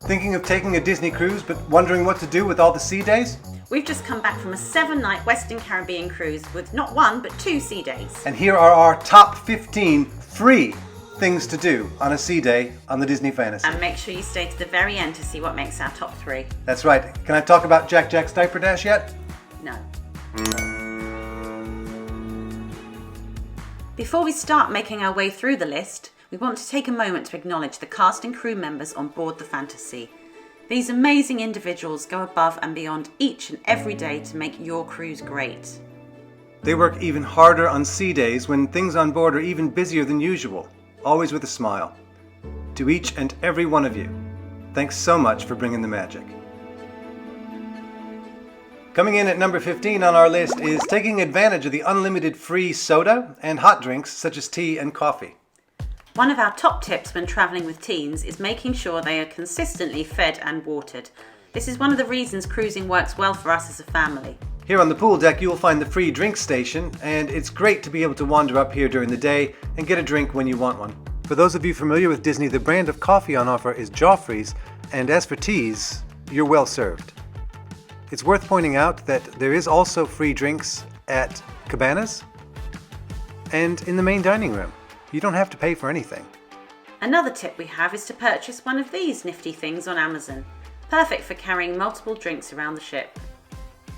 Thinking of taking a Disney cruise but wondering what to do with all the sea days? We've just come back from a 7-night Western Caribbean cruise with not 1 but 2 sea days. And here are our top 15 free things to do on a sea day on the Disney Fantasy. And make sure you stay to the very end to see what makes our top 3. That's right. Can I talk about Jack's Diaper Dash yet? No. Before we start making our way through the list, we want to take a moment to acknowledge the cast and crew members on board the Fantasy. These amazing individuals go above and beyond each and every day to make your cruise great. They work even harder on sea days when things on board are even busier than usual, always with a smile. To each and every one of you, thanks so much for bringing the magic. Coming in at number 15 on our list is taking advantage of the unlimited free soda and hot drinks such as tea and coffee. One of our top tips when travelling with teens is making sure they are consistently fed and watered. This is one of the reasons cruising works well for us as a family. Here on the pool deck you'll find the free drink station, and it's great to be able to wander up here during the day and get a drink when you want one. For those of you familiar with Disney, the brand of coffee on offer is Joffrey's, and as for teas, you're well served. It's worth pointing out that there is also free drinks at Cabanas and in the main dining room. You don't have to pay for anything. Another tip we have is to purchase one of these nifty things on Amazon. Perfect for carrying multiple drinks around the ship.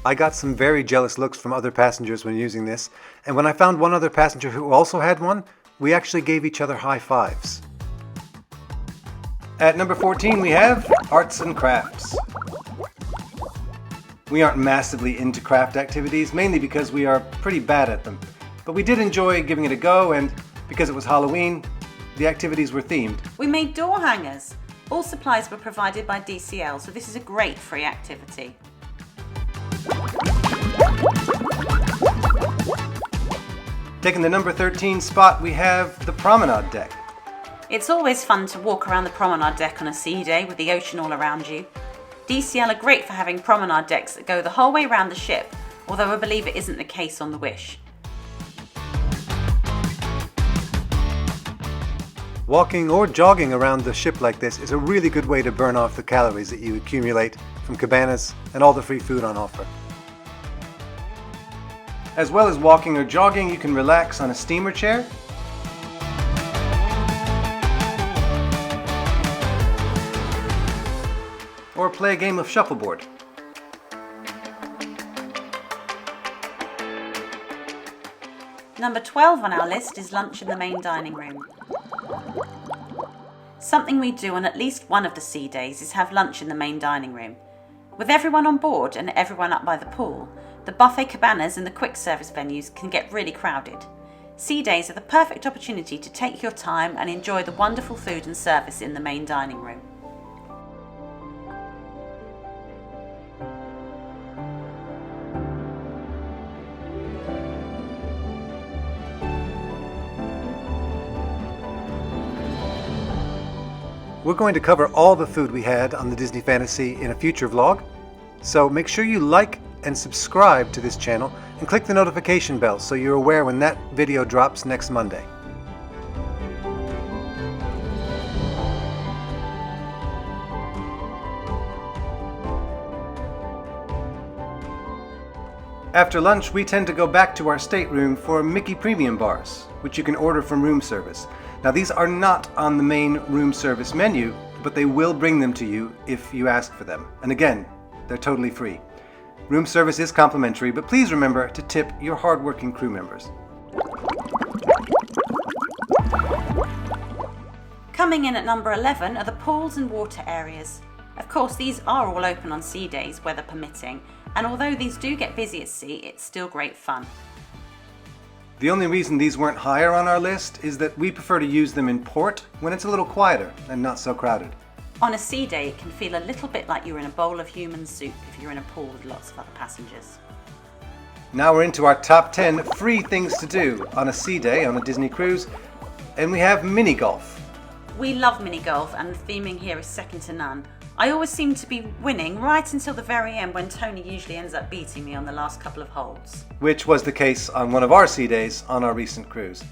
I got some very jealous looks from other passengers when using this, and when I found one other passenger who also had one, we actually gave each other high fives. At number 14 we have arts and crafts. We aren't massively into craft activities, mainly because we are pretty bad at them. But we did enjoy giving it a go, and because it was Halloween, the activities were themed. We made door hangers. All supplies were provided by DCL, so this is a great free activity. Taking the number 13 spot, we have the Promenade deck. It's always fun to walk around the Promenade deck on a sea day with the ocean all around you. DCL are great for having Promenade decks that go the whole way around the ship, although I believe it isn't the case on the Wish. Walking or jogging around the ship like this is a really good way to burn off the calories that you accumulate from Cabanas and all the free food on offer. As well as walking or jogging, you can relax on a steamer chair, or play a game of shuffleboard. Number 12 on our list is lunch in the main dining room. Something we do on at least one of the sea days is have lunch in the main dining room. With everyone on board and everyone up by the pool, the buffet cabanas and the quick service venues can get really crowded. Sea days are the perfect opportunity to take your time and enjoy the wonderful food and service in the main dining room. We're going to cover all the food we had on the Disney Fantasy in a future vlog, so make sure you like and subscribe to this channel and click the notification bell so you're aware when that video drops next Monday. After lunch, we tend to go back to our stateroom for Mickey Premium bars, which you can order from room service. Now these are not on the main room service menu, but they will bring them to you if you ask for them. And again, they're totally free. Room service is complimentary, but please remember to tip your hardworking crew members. Coming in at number 11 are the pools and water areas. Of course, these are all open on sea days, weather permitting, and although these do get busy at sea, it's still great fun. The only reason these weren't higher on our list is that we prefer to use them in port when it's a little quieter and not so crowded. On a sea day, it can feel a little bit like you're in a bowl of human soup if you're in a pool with lots of other passengers. Now we're into our top 10 free things to do on a sea day on a Disney cruise, and we have mini golf. We love mini golf, and the theming here is second to none. I always seem to be winning right until the very end, when Tony usually ends up beating me on the last couple of holes. Which was the case on one of our sea days on our recent cruise.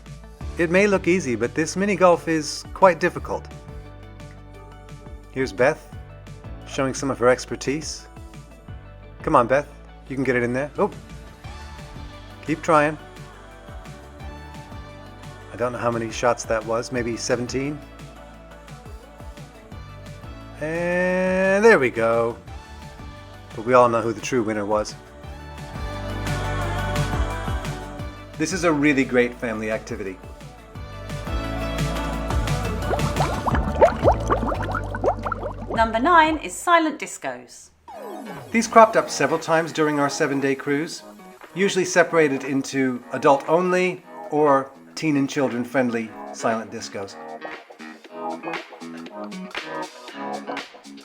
It may look easy, but this mini golf is quite difficult. Here's Beth showing some of her expertise. Come on, Beth. You can get it in there. Oh, keep trying. I don't know how many shots that was. Maybe 17. And there we go. But we all know who the true winner was. This is a really great family activity. Number 9 is silent discos. These cropped up several times during our 7-day cruise, usually separated into adult only or teen and children friendly silent discos.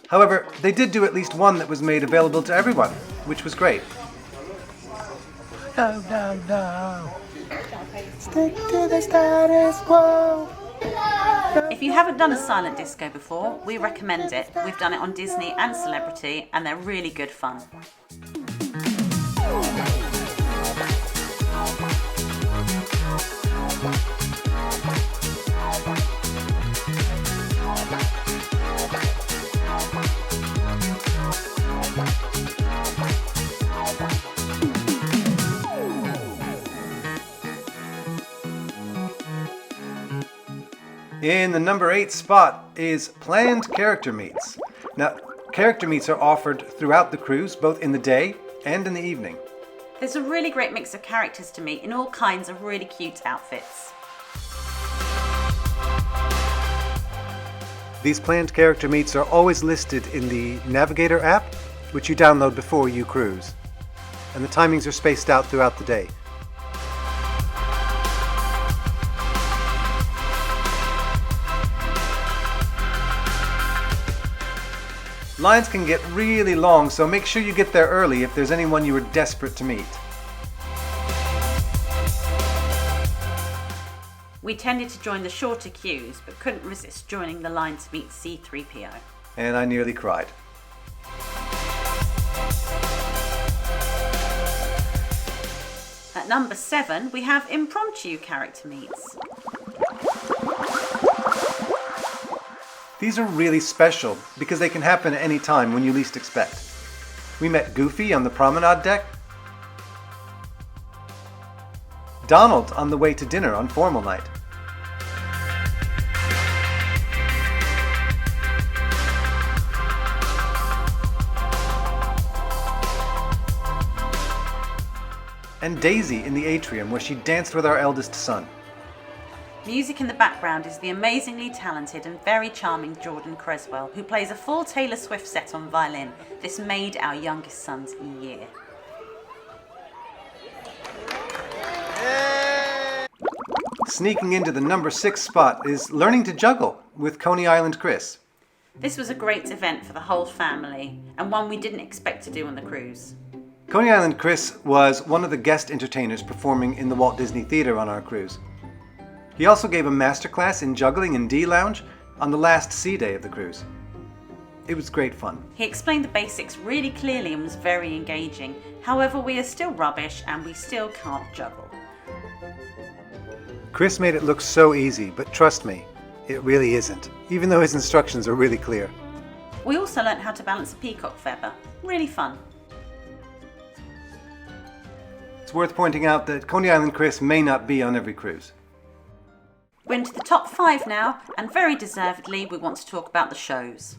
However, they did do at least one that was made available to everyone, which was great. No, no, no. Stick to the status quo. If you haven't done a silent disco before, we recommend it. We've done it on Disney and Celebrity, and they're really good fun. In the number 8 spot is Planned Character Meets. Now, character meets are offered throughout the cruise, both in the day and in the evening. There's a really great mix of characters to meet in all kinds of really cute outfits. These planned character meets are always listed in the Navigator app, which you download before you cruise. And the timings are spaced out throughout the day. Lines can get really long, so make sure you get there early if there's anyone you are desperate to meet. We tended to join the shorter queues, but couldn't resist joining the line to meet C-3PO. And I nearly cried. At number 7, we have impromptu character meets. These are really special because they can happen at any time when you least expect. We met Goofy on the Promenade deck, Donald on the way to dinner on formal night, and Daisy in the atrium where she danced with our eldest son. Music in the background is the amazingly talented and very charming Jordan Creswell, who plays a full Taylor Swift set on violin. This made our youngest son's year. Sneaking into the number 6 spot is Learning to Juggle with Coney Island Chris. This was a great event for the whole family, and one we didn't expect to do on the cruise. Coney Island Chris was one of the guest entertainers performing in the Walt Disney Theater on our cruise. He also gave a masterclass in juggling in D Lounge on the last sea day of the cruise. It was great fun. He explained the basics really clearly and was very engaging. However, we are still rubbish and we still can't juggle. Chris made it look so easy, but trust me, it really isn't, even though his instructions are really clear. We also learnt how to balance a peacock feather. Really fun. It's worth pointing out that Coney Island Chris may not be on every cruise. We're into the top 5 now, and very deservedly we want to talk about the shows.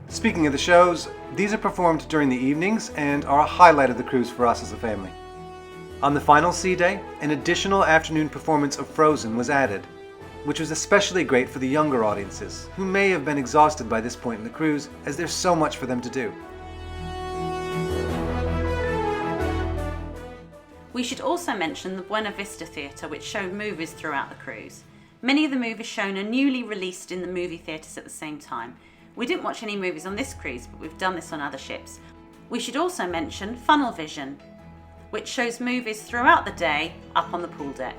Speaking of the shows, these are performed during the evenings and are a highlight of the cruise for us as a family. On the final sea day, an additional afternoon performance of Frozen was added, which was especially great for the younger audiences, who may have been exhausted by this point in the cruise, as there's so much for them to do. We should also mention the Buena Vista Theatre, which showed movies throughout the cruise. Many of the movies shown are newly released in the movie theatres at the same time. We didn't watch any movies on this cruise, but we've done this on other ships. We should also mention Funnel Vision, which shows movies throughout the day up on the pool deck.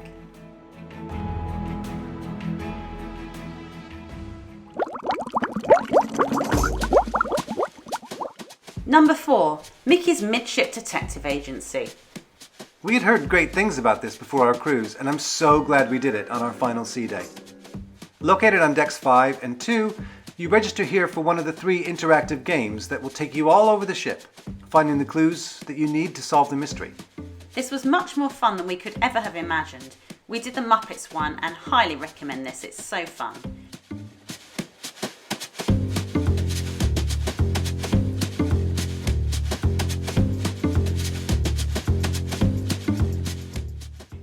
Number 4, Mickey's Midship Detective Agency. We had heard great things about this before our cruise, and I'm so glad we did it on our final sea day. Located on decks 5 and 2, You register here for one of the 3 interactive games that will take you all over the ship, finding the clues that you need to solve the mystery. This was much more fun than we could ever have imagined. We did the Muppets one and highly recommend this, it's so fun.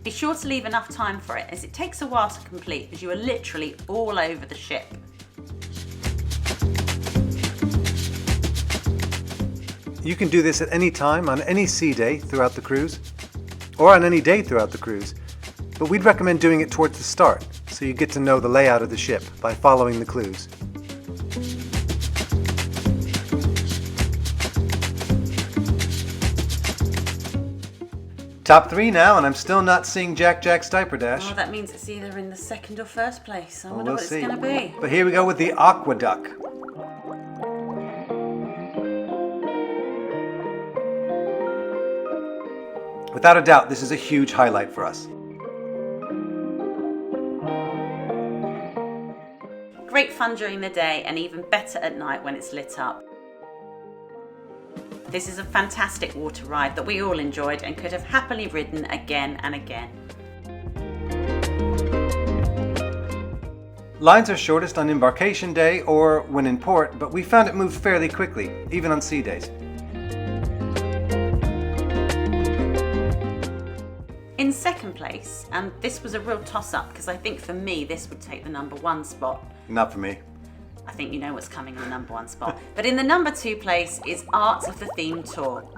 Be sure to leave enough time for it, as it takes a while to complete, as you are literally all over the ship. You can do this at any time on any sea day throughout the cruise, or on any day throughout the cruise, but we'd recommend doing it towards the start, so you get to know the layout of the ship by following the clues. Top 3 now, and I'm still not seeing Jack's Diaper Dash. Oh, that means it's either in the second or first place. I wonder We'll what see. it's going to be. But here we go with the Aquaduck. Without a doubt, this is a huge highlight for us. Great fun during the day and even better at night when it's lit up. This is a fantastic water ride that we all enjoyed and could have happily ridden again and again. Lines are shortest on embarkation day or when in port, but we found it moved fairly quickly, even on sea days. In second place, and this was a real toss-up because I think for me this would take the number 1 spot. Not for me. I think you know what's coming in the number 1 spot. But in the number 2 place is Art of the Theme Tour.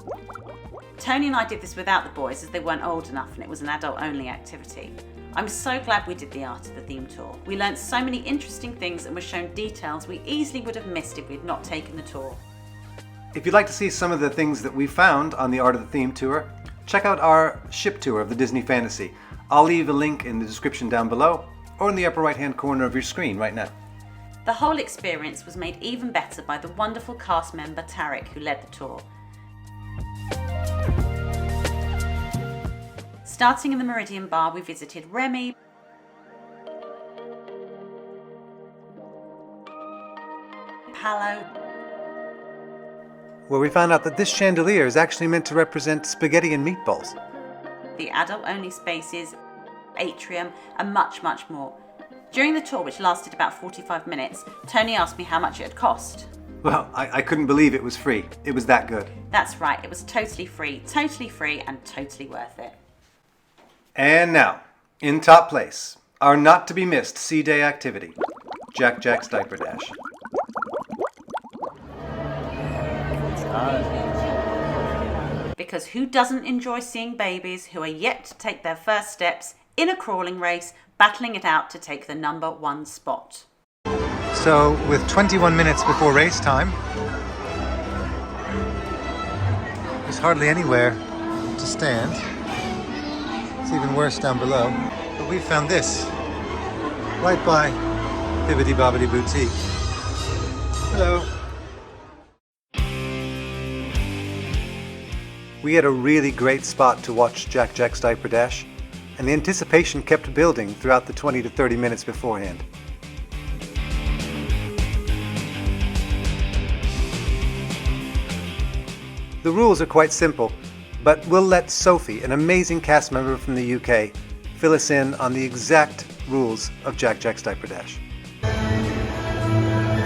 Tony and I did this without the boys as they weren't old enough and it was an adult-only activity. I'm so glad we did the Art of the Theme Tour. We learned so many interesting things and were shown details we easily would have missed if we'd not taken the tour. If you'd like to see some of the things that we found on the Art of the Theme Tour, check out our ship tour of the Disney Fantasy. I'll leave a link in the description down below or in the upper right-hand corner of your screen right now. The whole experience was made even better by the wonderful cast member Tarek who led the tour. Starting in the Meridian Bar, we visited Remy, Palo, Where we found out that this chandelier is actually meant to represent spaghetti and meatballs. the adult-only spaces, atrium, and much, much more. During the tour, which lasted about 45 minutes, Tony asked me how much it had cost. Well, I couldn't believe it was free. It was that good. That's right, it was totally free and totally worth it. And now, in top place, our not-to-be-missed sea day activity, Jack's Diaper Dash. Because who doesn't enjoy seeing babies who are yet to take their first steps in a crawling race, battling it out to take the number 1 spot? So, with 21 minutes before race time, there's hardly anywhere to stand. It's even worse down below. But we found this, right by Bibbidi Bobbidi Boutique. Hello. We had a really great spot to watch Jack's Diaper Dash, and the anticipation kept building throughout the 20 to 30 minutes beforehand. The rules are quite simple, but we'll let Sophie, an amazing cast member from the UK, fill us in on the exact rules of Jack's Diaper Dash.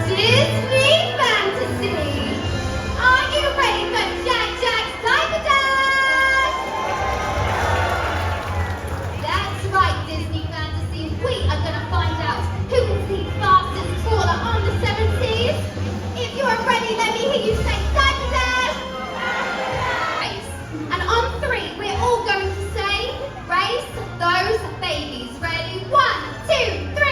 Disney Fantasy! Are you ready for Jack's Diaper Dash? That's right, Disney Fantasy. We are going to find out who is the fastest crawler on the 7 seas. If you are ready, let me hear you say Diaper Dash! Race. And on 3, we're all going to say, race those babies. Ready? 1, 2, 3.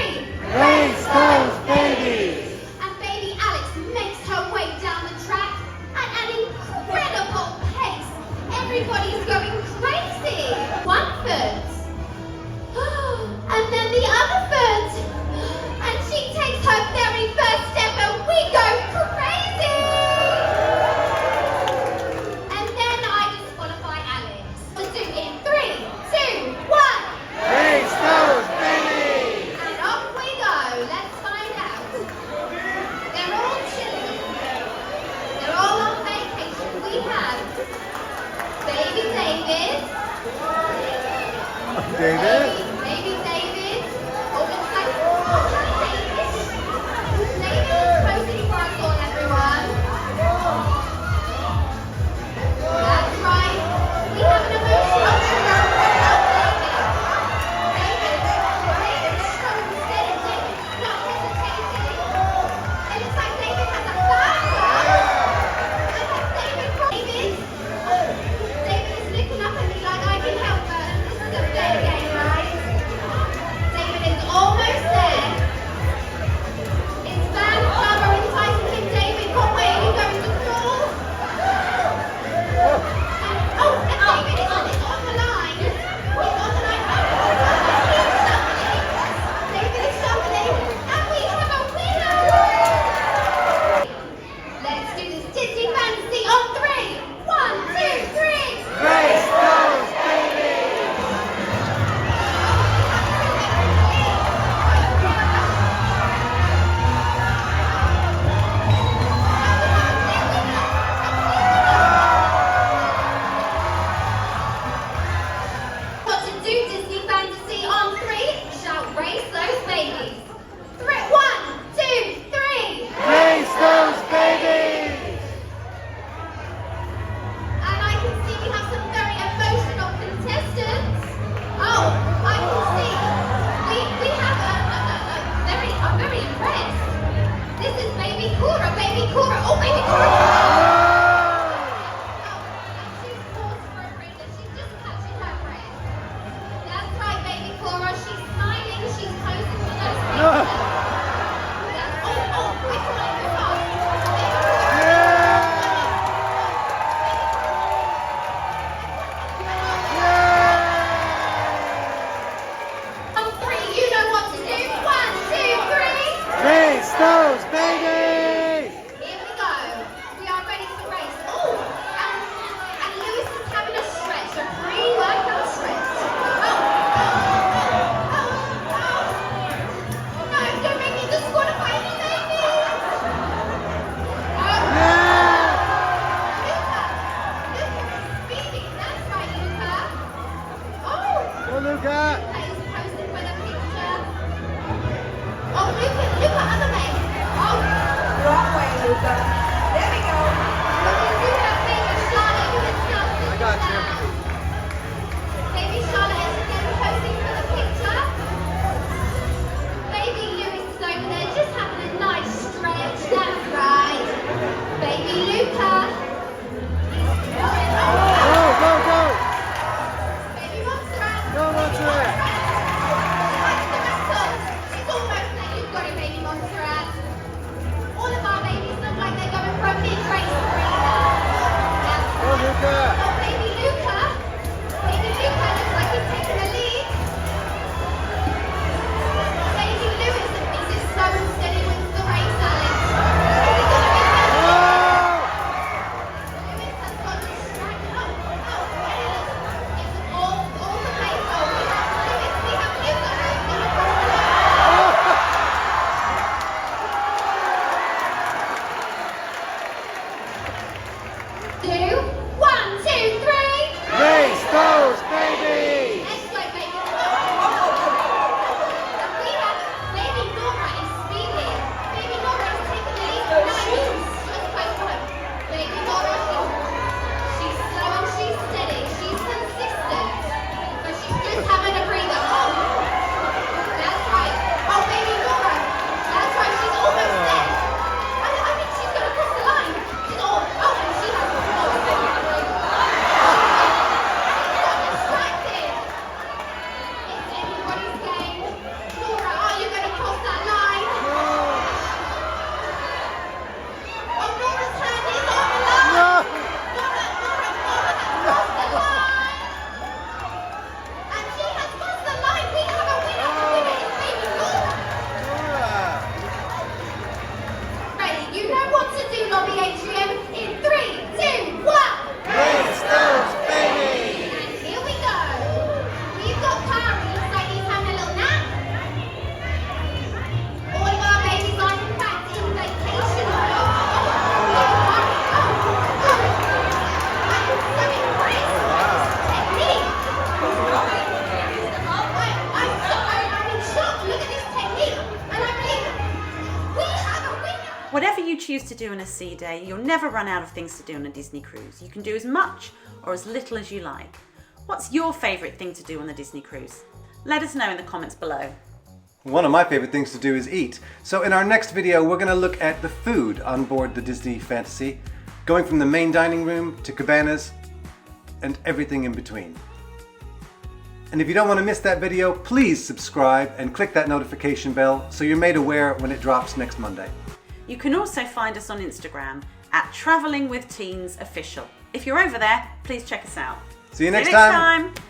Race those babies! And baby Alex makes her way down the track at an incredible pace. Everybody's going crazy. 1 foot. And then the other foot. And she takes her very first step and we go crazy. David. Maybe David. Oh, looks like David. David is posing for us all, everyone. That's right. We have an emotional about David. David is showing steady. David's not hesitating. It looks like David has a thumbs up. David is looking up at me like I can help her. This is a fair game, right? do on a sea day, you'll never run out of things to do on a Disney cruise. You can do as much or as little as you like. What's your favourite thing to do on the Disney cruise? Let us know in the comments below. One of my favorite things to do is eat. So in our next video, we're going to look at the food on board the Disney Fantasy, going from the main dining room to cabanas and everything in between. And if you don't want to miss that video, please subscribe and click that notification bell so you're made aware when it drops next Monday. You can also find us on Instagram at Travelling with Teens Official. If you're over there, please check us out. See you next time. time.